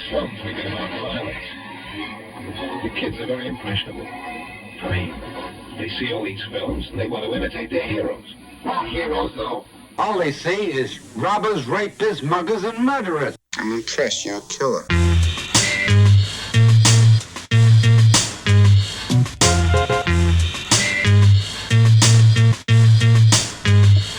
slums we get about violence. The kids are very impressionable. I mean, they see all these films and they want to imitate their heroes. Not heroes, though. All they see is robbers, rapists, muggers, and murderers. I'm impressed. You're a killer.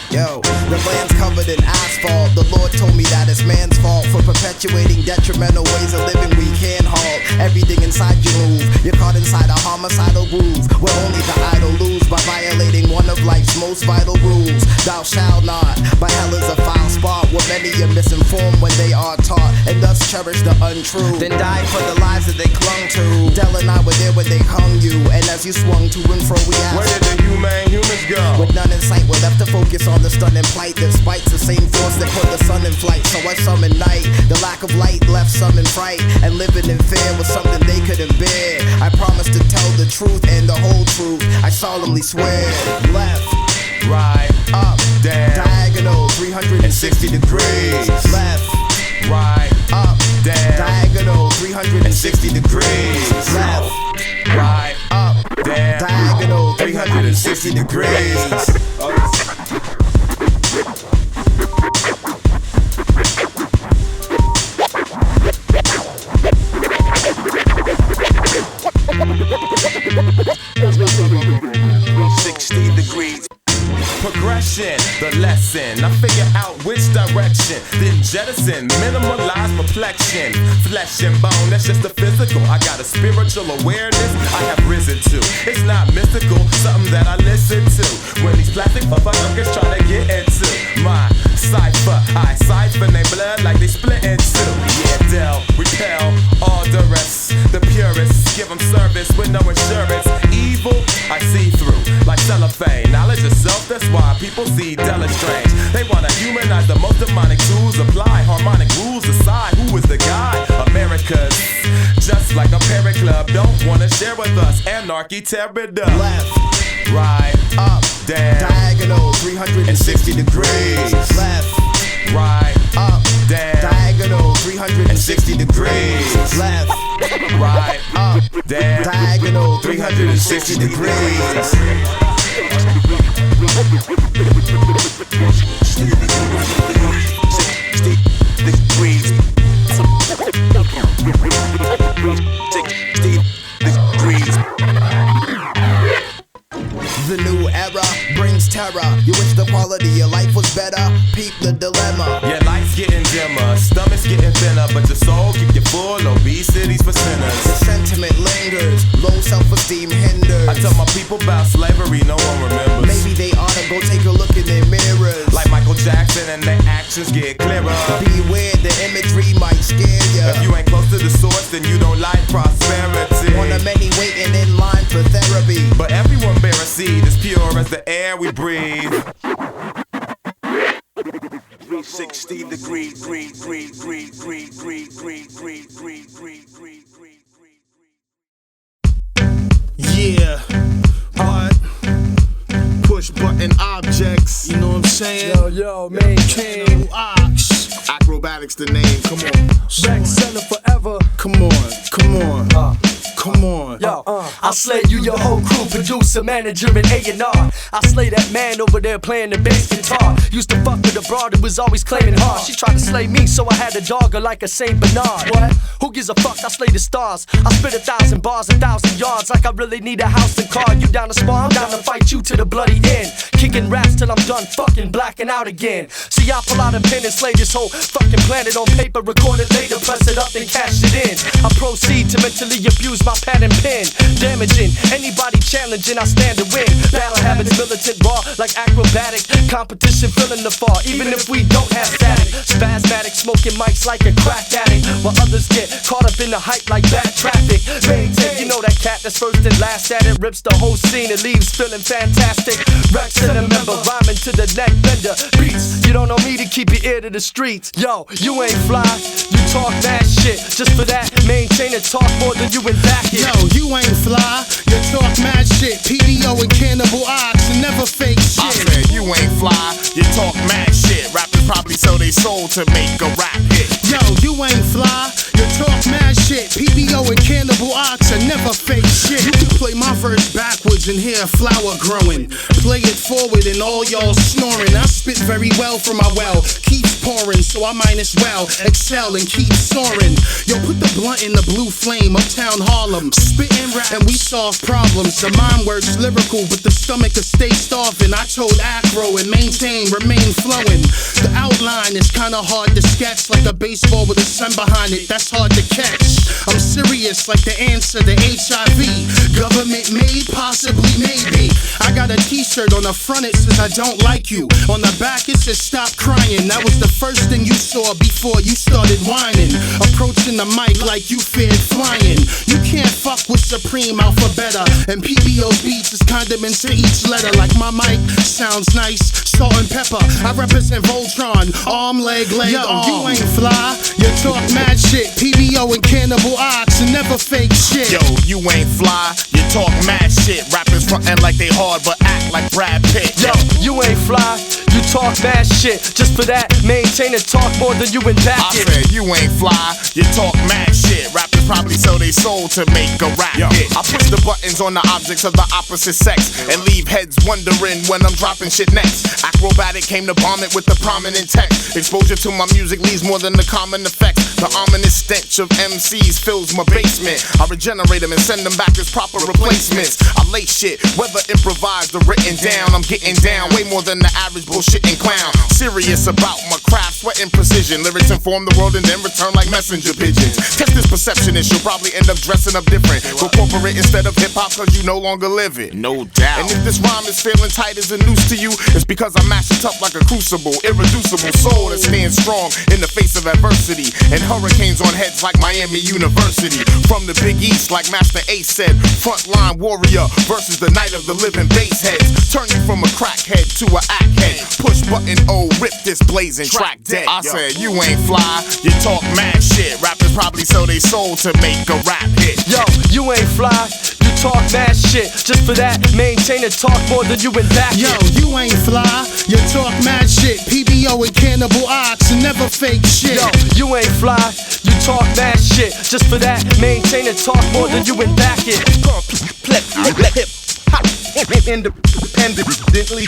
Yo, the land's covered in asphalt. The Lord told me that it's man's fault for perpetuating detrimental ways of living we can't halt. Everything inside you move. You're caught inside a homicidal groove where only the idle lose by violating one of life's most vital rules. Thou shalt not, but hell is a foul spot where many are misinformed when they are taught and thus cherish the untrue. Then died for the lies that they clung to. Del and I were there when they hung you, and as you swung to and fro we asked, where did the humans go? With none in sight, we're left to focus on the stunning plight that spites the same force that put the sun in flight. So I summon night. The lack of light left some in fright, and living in fear was something they couldn't bear. I promise to tell the truth and the whole truth. I solemnly swear. Left, right, up, down, diagonal 360 degrees. Left, right, up, down, diagonal 360 degrees. Left, right, up, down, diagonal 360 degrees. Progression, the lesson. I figure out which direction, then jettison, minimalize perplexion. Flesh and bone, that's just the physical. I got a spiritual awareness I have risen to. It's not mystical, something that I listen to. When these plastic motherfuckers try to get into my cipher, I siphon their blood like they split in two. Yeah, Del, repel all the rest. The purists give them service with no insurance. Evil, I see through like cellophane. Knowledge of self, that's why people see Della strange. They wanna humanize the most demonic tools, apply harmonic rules, decide who is the guy. America's just like a parent club, don't wanna share with us. Anarchy, tear it up. Left, right, up, down, diagonal 360 degrees. Left, right, up, down, diagonal 360 degrees. Left, right, up, down, diagonal 360 degrees. The new era brings terror. You wish the quality of your life was better. Peep the dilemma. Yeah, life's getting dimmer, stomach's getting thinner, but your soul keep you full. Obesity's for sinners. The sentiment lingers, low self-esteem hinders. I tell my people about slavery, no one remembers. Maybe they ought to go take a look in their mirrors. Like Michael Jackson and their actions get clearer. Beware, the imagery might scare ya. If you ain't close to the source, then you don't like prosperity. One of many waiting in line for therapy. But everyone bear a seed as pure as the air we breathe. 360 degrees, Yeah, but push button objects. You know what I'm saying? Yo, main king. Ox. Acrobatics the name. Come on. Back center forever. Come on. Come on. Yo, I slay you, your whole crew, producer, manager, and A&R. I slay that man over there playing the bass guitar. Used to fuck with a broad who was always claiming hard. She tried to slay me, so I had to dog her like a Saint Bernard. What? Who gives a fuck? I slay the stars. I spit 1,000 bars, 1,000 yards, like I really need a house and car. You down to spar? I'm down to fight you to the bloody end. Kicking raps till I'm done fucking blacking out again. See, I pull out a pen and slay this whole fucking planet on paper, record it later, press it up, then cash it in. I proceed to mentally abuse my pad and pen, damaging anybody challenging. I stand to win. Battle habits militant, raw like acrobatic. Competition filling the fall, even if we don't have static. Spasmatic, smoking mics like a crack addict, while others get caught up in the hype like bad traffic. Maintain, you know that cat that's first and last at it, rips the whole scene and leaves feeling fantastic. Rex and a member, rhyming to the neck bender. Beats, you don't know me to keep your ear to the streets. Yo, you ain't fly, you talk mad shit. Just for that, maintain and talk more than you and back it. Yo, you ain't fly, you talk mad shit. PDO and Cannibal Ox, and never fake shit. I said you ain't fly, you talk mad shit. Rappers probably sell their soul to make a rap hit. Yo, you ain't fly, you talk mad shit. PBO and Cannibal Ox are never fake shit. You can play my verse backwards and hear a flower growing. Play it forward and all y'all snoring. I spit very well from my well, keeps pouring, so I might as well excel and keep soaring. Yo, put the blunt in the blue flame, uptown Harlem. Spittin' rap and we solve problems. The mind works lyrical, but the stomach will stay starving. I told Acro and maintain, remain flowing. The outline is kinda hard to sketch, like a baseball with a sun behind it, that's hard to catch. I'm serious like the answer to HIV. Government made, possibly maybe. I got a t-shirt on the front, it says I don't like you. On the back it says stop crying. That was the first thing you saw before you started whining. Approaching the mic like you feared flying. You can't fuck with Supreme Alphabeta. And PBO's beats is condiments to each letter. Like my mic sounds nice, salt and pepper. I represent Voltron, arm, leg, yo, arm. You ain't fly, you talk mad shit. PBO and Cannibal Ox and never fake shit. Yo, you ain't fly, you talk mad shit. Rappers frontin' like they hard but act like Brad Pitt. Yo, you ain't fly, you talk mad shit. Just for that, maintain and talk more than you and back I it. said you ain't fly, you talk mad shit. Rappers probably sell their soul to make a rap hit. I push the buttons on the objects of the opposite sex and leave heads wondering when I'm dropping shit next. Acrobatic came to bomb it with the prominent text. Exposure to my music leaves more than the common effect. The ominous stench of MCs fills my basement. I regenerate them and send them back as proper replacements. I lay shit, whether improvised or written down. I'm getting down way more than the average bullshitting clown. Serious about my craft, sweating precision. Lyrics inform the world and then return like messenger pigeons. Test this perceptionist, you'll probably end up dressing up different. Go corporate instead of hip-hop cause you no longer live it. No doubt. And if this rhyme is feeling tight as a noose to you, it's because I mash it up like a crucible. Irreducible soul that stands strong in the face of adversity. And hurricanes on heads like Miami University. From the Big East like Master Ace said, frontline warrior versus the night of the living bass heads. Turn you from a crackhead to a act head. Push button O, rip this blazing track dead. I said you ain't fly, you talk mad shit. Rappers probably sell their soul to make a rap hit. Yo, you ain't fly, you talk mad shit. Just for that, maintain and talk more than you and back it. Yo, you ain't fly, you talk mad shit. PBO and Cannibal Ox and never fake shit. Yo, you ain't fly, you talk mad shit. Just for that, maintain and talk more than you and back it. Independently.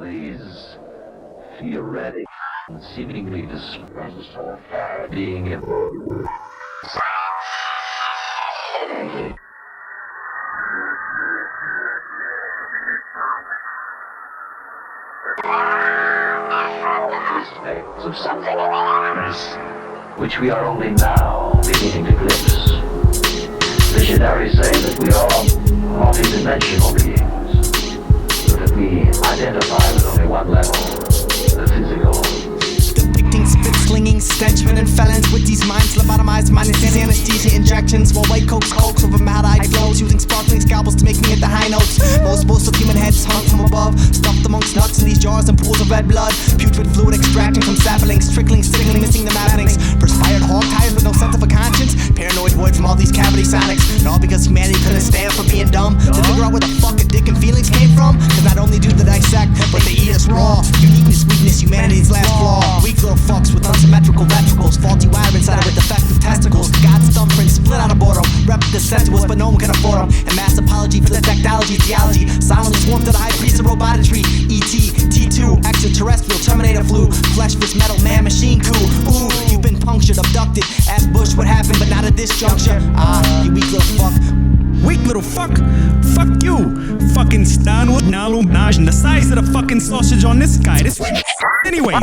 Please, feel ready. Seemingly distressed, being in. Aspects of something enormous, which we are only now beginning to glimpse. Visionaries say that we are multi-dimensional beings, but that we identify with only one level, the physical. Depicting spit-slinging stenchmen and felons with these minds lobotomized, minus these anesthesia injections. More white cokes over formaldehyde flows, using sparkling scalpels to make me hit the high notes. Most of human heads hung from above, stuffed amongst nuts in these jars and pools of red blood. Putrid fluid extracting from saplings, trickling, sickling, missing the happenings. Perspired hog ties with no sense of a conscience. Paranoid void from all these cavity sonics. And all because humanity couldn't stand for being dumb. To figure out where the fuck a dick and feelings came from. Cause not only do they dissect, but they eat us raw. Uniqueness, weakness, humanity's last flaw. Weak little fucks with unsymmetrical ventricles. Faulty wire inside with defective testicles. God's thumbprint split out of boredom. Replicas sent to us, but no one can afford them. And mass apology for the technology, theology. Silently swarmed to the high priest of robotry. E.T., T2, extraterrestrial, Terminator flu. Flesh vs metal, man, machine coup. Ooh, you've been punctured, abducted. Ask Bush what happened, but not at this juncture. You weak little fuck. Weak little fuck. Fuck you. Fucking Stanwood, Nalu, Naj, and the size of the fucking sausage on this guy. This anyways.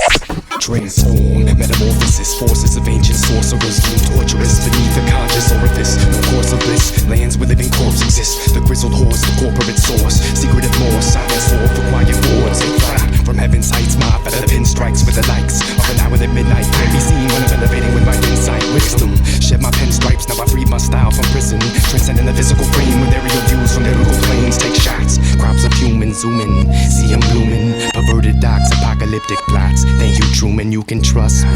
Transform, metamorphosis, forces of ancient sorcerers, doom torturous beneath the conscious orifice. No course of bliss, lands where living corpse exist. The grizzled horse, the corporate source. Secretive more, silence for quiet boards. They fly from heaven's heights, my better pinstrikes with the likes of an hour at midnight. Can't be seen when I'm elevating with my insight. Wisdom, shed my pinstripes, now I freed my style from prison. Transcending the physical frame with aerial views from lyrical planes. Take shots, crops of humans zoom in, see them blooming. Perverted docs, apocalyptic plots. Thank you, Truman, you can trust me.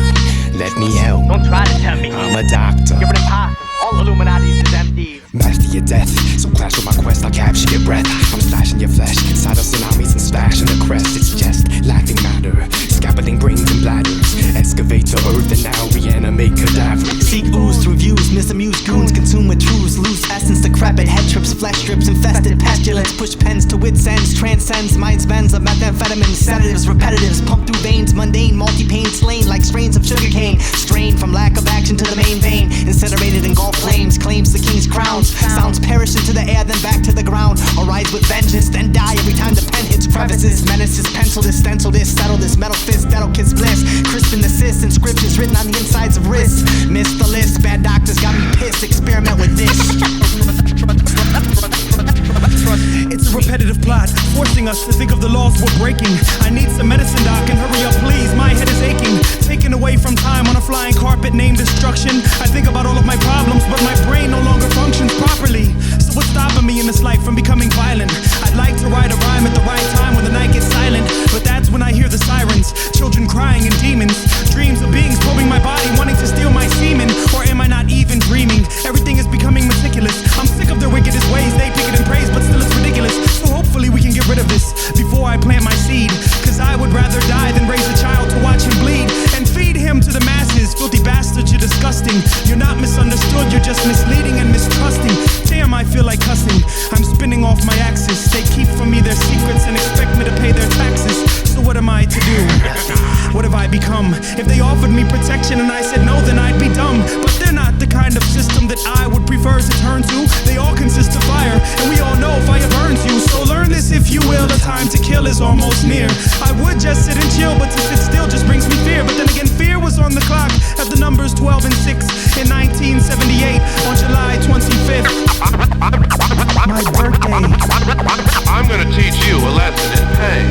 Let me help. Don't try to tell me. I'm a doctor. You're impossible. All Illuminati's is empty. Master your death, so clash with my quest, I'll capture your breath. I'm slashing your flesh, side of tsunamis and splashing the crest. It's just laughing matter, scaffolding brains and bladders. Excavate to earth and now reanimate cadavers. Seek ooze through views, misamused goons consume with truths. Loose essence, decrepit head trips, flesh strips, infested pestilence. Push pens to wit's ends, transcends minds bends of methamphetamine, sedatives, repetitives, pump through veins, mundane, multi-pain, slain like strains of sugarcane. Strained from lack of action to the main vein, incinerated in gulf flames, claims the king's crowns. Sounds perish into the air, then back to the ground. Arise with vengeance, then die every time the pen hits crevices. Menaces, pencil this, stencil this, settle this, metal fist, that'll kiss bliss. Crisp in the cyst, inscriptions written on the insides of wrists. Miss the list, bad doctors got me pissed, experiment with this. It's a repetitive plot, forcing us to think of the laws we're breaking. I need some medicine, doc, and hurry up, please. My head is aching. Taken away from time on a flying carpet named destruction. I think about all of my problems, but my brain no longer functions properly. So what's stopping me in this life from becoming violent? I'd like to write a rhyme at the right time when the night gets silent, but that's when I hear the sirens, children crying and demons. Dreams of beings probing my body, wanting to steal my semen. Or am I not even dreaming? Everything is becoming meticulous. I'm sick of their wickedest ways. They pick it and praise, but still it's ridiculous. So hopefully we can get rid of this before I plant my seed. Cause I would rather die than raise a child to watch him bleed and feed him to the masses. Filthy bastards, you're disgusting. You're not misunderstood, you're just misleading and mistrusting. Damn, I feel like cussing. I'm spinning off my axis. They keep from me their secrets and expect me to pay their taxes. So what am I to do? What have I become? If they offered me protection and I said no, then I'd be dumb. But they're not the kind of system that I would prefer to turn to. They all consist of fire, and we all know fire burns you. So learn this if you will, the time to kill is almost near. I would just sit and chill, but to sit still just brings me fear. But then again, fear was on the clock at the numbers 12 and 6 in 1978 on July 25th. My birthday. I'm gonna teach you a lesson in pain.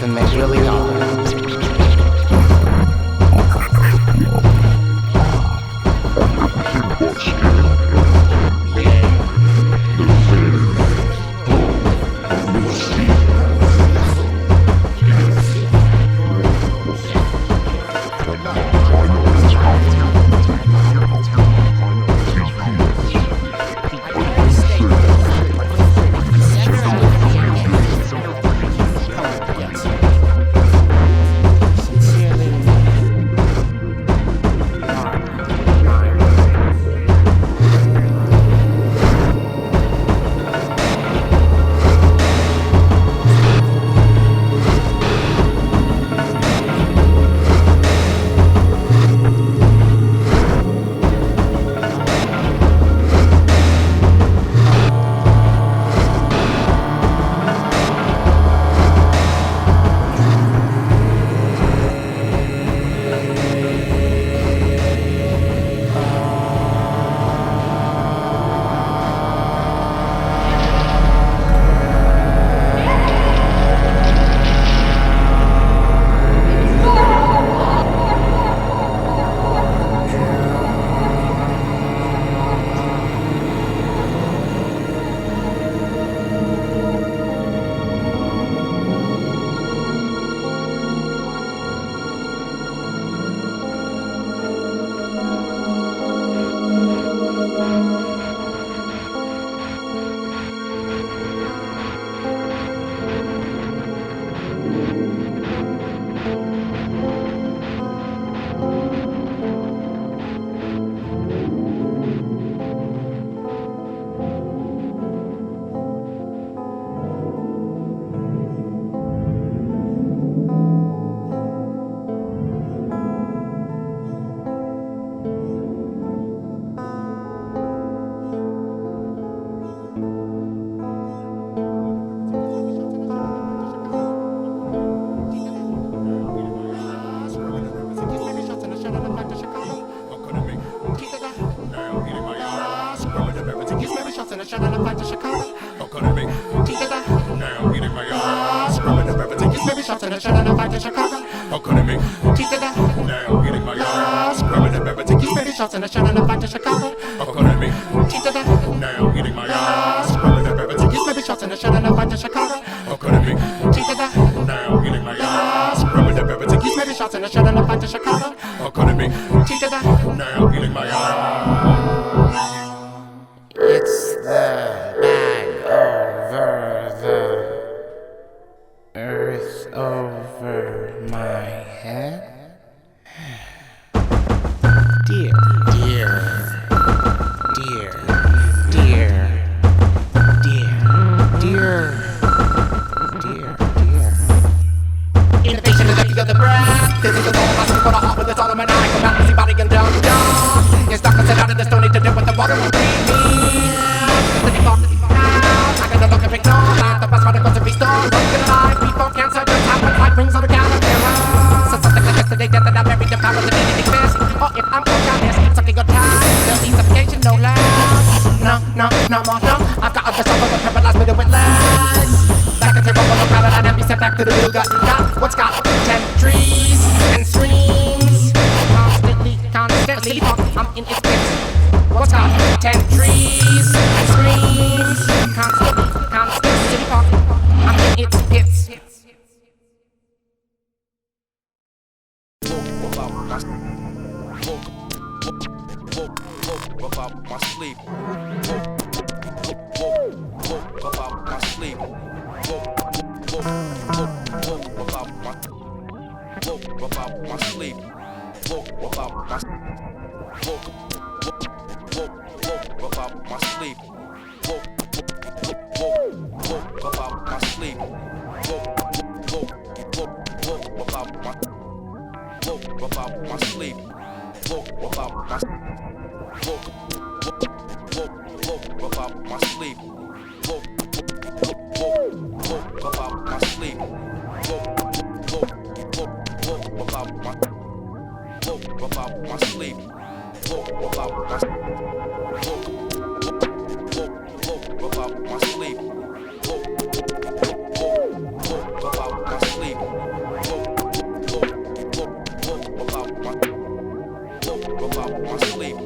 Than they really are. shots and a shot and a fight to Chicago. How could it be? Keep it up. Now I'm getting my ass. Grabbing the beverage. Keep baby shots and a shot and a fight to Chicago. How could it be? Keep it up. Now I'm getting my ass. Grabbing the beverage. Keep baby shots and a shot and a fight to Chicago. How could it be? Keep it up. Now I'm getting my ass. Grabbing the beverage. Keep baby shots and a shot and a fight to Chicago. How could it be? Keep it up. Now I'm getting my ass. It's the bag over. the breath. This is the soul of my soul for the heart with its all of my night. Come out and see body and down, down. You're stuck and sit out of this, don't need to deal with the water. Won't breathe me. City walk, I got no look and pick no line. The best part of grocery stores. Broken alive, before cancer just happens like rings on the caterpillar. So something like yesterday, death that I buried the power of anything best. Or if I'm honest, sucking your time. There'll be suffocation, no less. No more, no. I've got a suffer with paralyzed middle with legs. Back at the rubble of paradise and be sent back to the real gut. Got what's got 10 trees and streams. Constantly, I'm in its pits. What's got 10 trees and streams. Constantly, I'm in its pits. About my sleep. Woke about my sleep. Woke about my sleep. Woke about my about my sleep. Woke about my sleep. Woke about my sleep. Woke about my about my sleep. Woke about my sleep. About my sleep. About my about my sleep. About my sleep. About my sleep.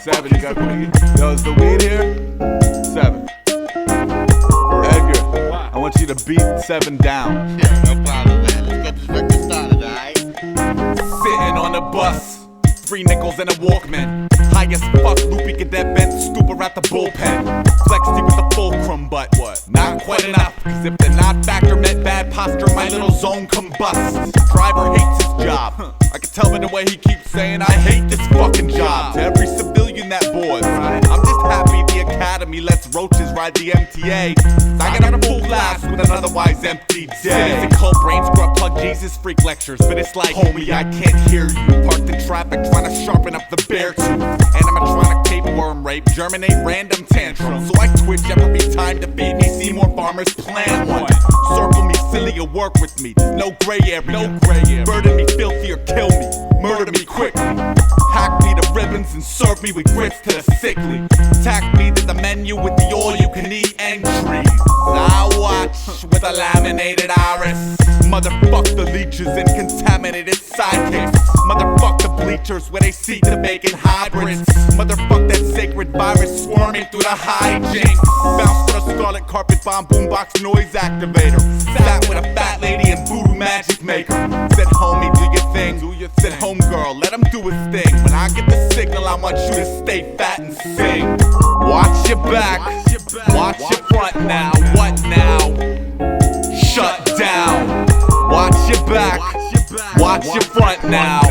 Seven, you got the weed? Yo, is the weed here? 7. Edgar, I want you to beat 7 down. Yeah, no problem, man. Let's get this record started, alright? Sitting on the bus, 3 nickels and a Walkman. High as fuck, loopy cadet bent, stupor at the bullpen. Flexy with the fulcrum, but what? Not quite enough, cause if the not factor met bad posture, my little zone combust. Driver hates his job. I can tell by the way he keeps saying, I hate this fucking job. To every civilian that boards, I'm just happy the academy lets roaches ride the MTA. I got a full glass with an otherwise empty day. And cold brains scrub plug Jesus freak lectures, but it's like, homie, I can't hear you. Parked in traffic trying to sharpen up the bear tooth. Animatronic tapeworm rape, germinate random tantrums. So I twitch every time to feed me. See more farmers plant one. Circle me silly or work with me. There's no gray area. Burden me filthy or kill me. Murder me quickly. Hack me to ribbons and serve me with grits to the sickly. Tack me to the menu with the all-you-can-eat entries. I watch with a laminated iris. Motherfuck the leeches and contaminated sidekicks. Motherfuck the bleachers where they seek the vacant hybrids. Motherfuck that sacred virus swarming through the hijinks. Bounce to the scarlet carpet bomb boombox noise activator. Sat with a fat lady and voodoo magic maker. Said homie do your thing. Said homegirl let him do his thing. When I get the signal I want you to stay fat and sing. Watch your back, watch your front now. What now? Shut down. Watch your back, watch your front now.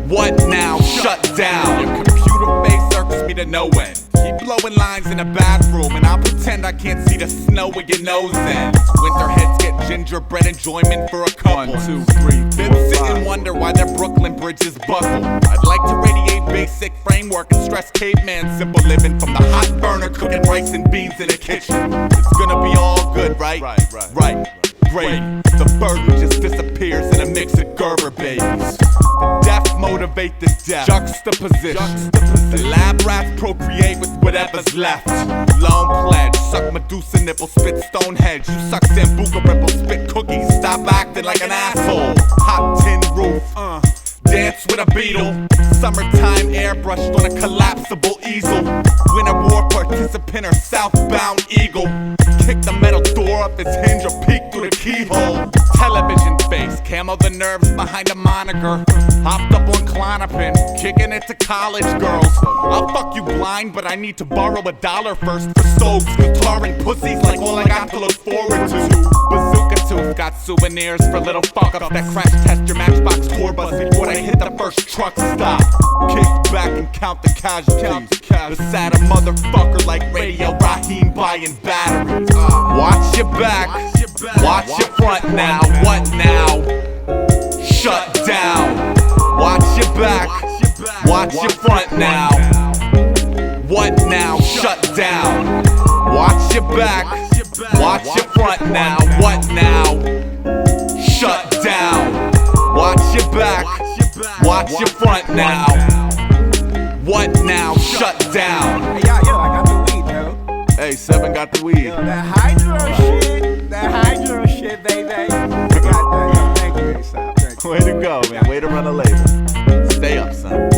What now? Shut down. Your computer face irks me to no end. Keep blowing lines in the bathroom and I'll pretend I can't see the snow with your nose ends. Winter heads get gingerbread enjoyment for a couple. 1, 2, 3, 4, then sit and wonder why their Brooklyn bridges buckle. I'd like to radiate basic framework and stress caveman simple living from the hot burner cooking rice and beans in the kitchen. It's gonna be all good, right? Right. Great. The burden just disappears in a mix of Gerber babies. The deaf motivate the deaf. Juxtaposition. The lab rats procreate with whatever's left. Lone pledge. Suck Medusa nipple, spit Stonehenge. You suck Sambuca ripple, spit cookies. Stop acting like an asshole. Hot tin roof. Dance with a beetle. Summertime airbrushed on a collapsible easel. Winter war participant or southbound eagle. Kick the metal door up its hinge or peek through the keyhole. Television face, camo the nerves behind a moniker. Hopped up on Klonopin, kicking it to college girls. I'll fuck you blind, but I need to borrow $1 first for stoves, guitar and pussies like all I got to look forward to. Bazooka tooth got souvenirs for little fuck-ups that crash test your Matchbox tour bus before they hit the first truck stop. Kick back and count the casualties. The sadder motherfucker like Radio Raheem buying batteries. Watch your back, watch your front now. What now? Shut down. Watch your back, watch your front now. What now? Shut down. Watch your back, watch your front now. What now? Shut down. Watch your back, watch your front now. What now? Shut down. Hey, yo, I got the weed, yo. Hey, 7 got the weed. Yo, that hydro shit, baby. I got that. Yo, thank you, A$AP. Thank you. Way to go, man. Way to run a label. Stay up, son.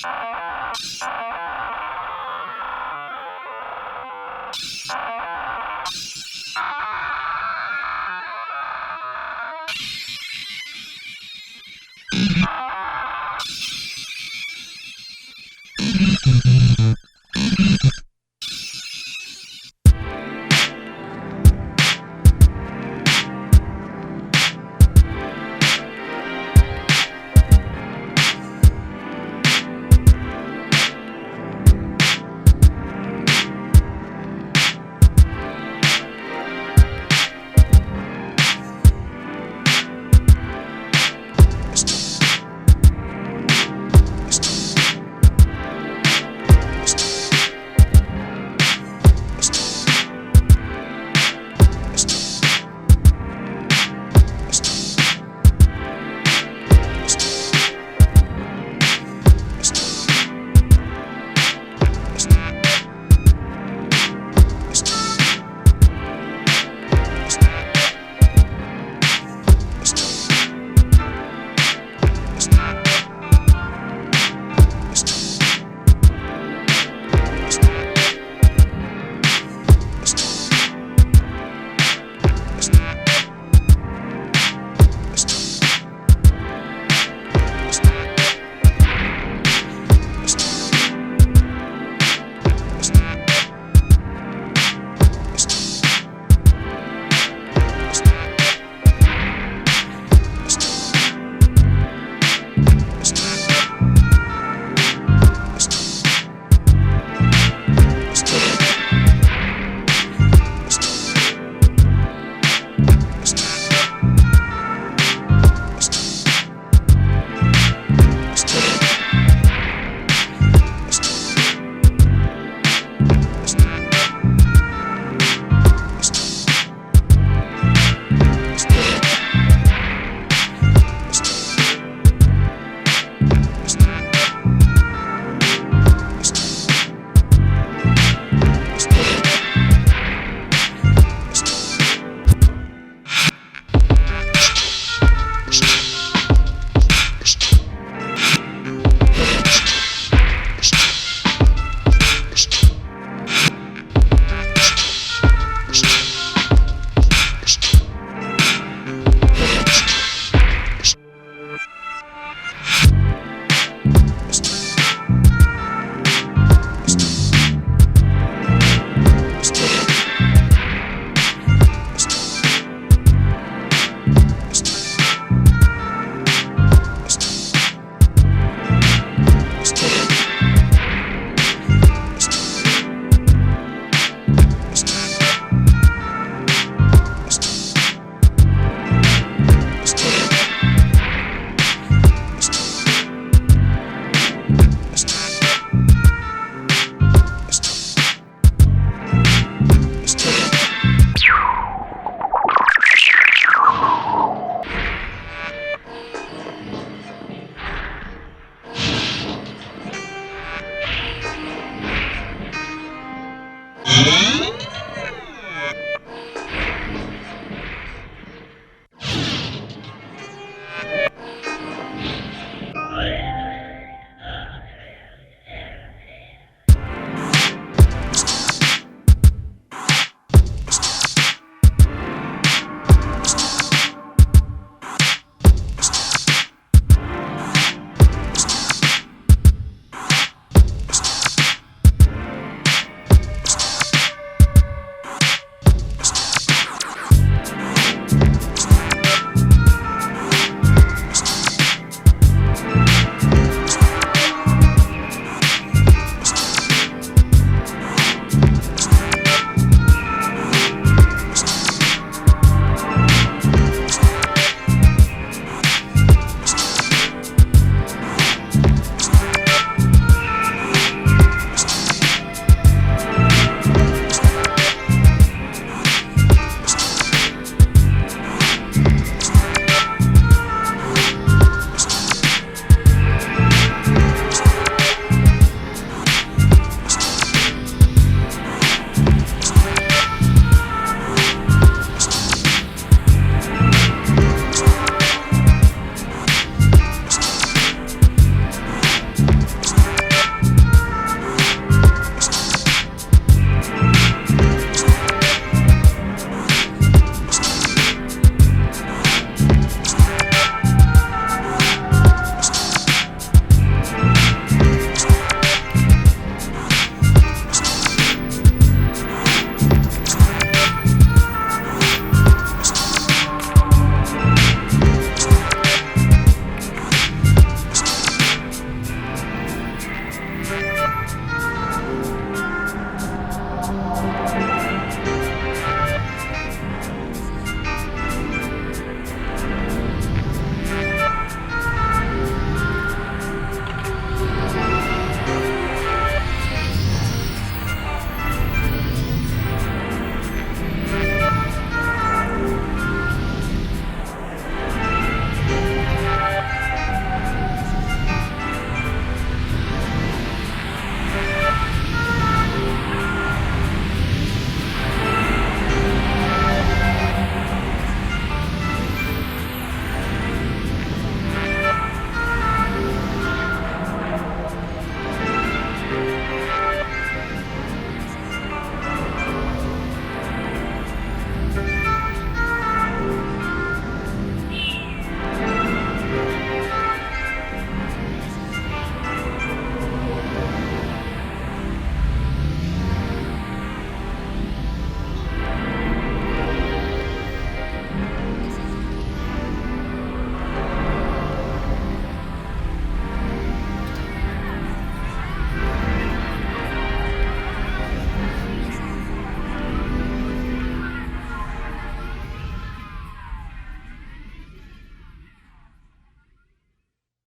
Peace.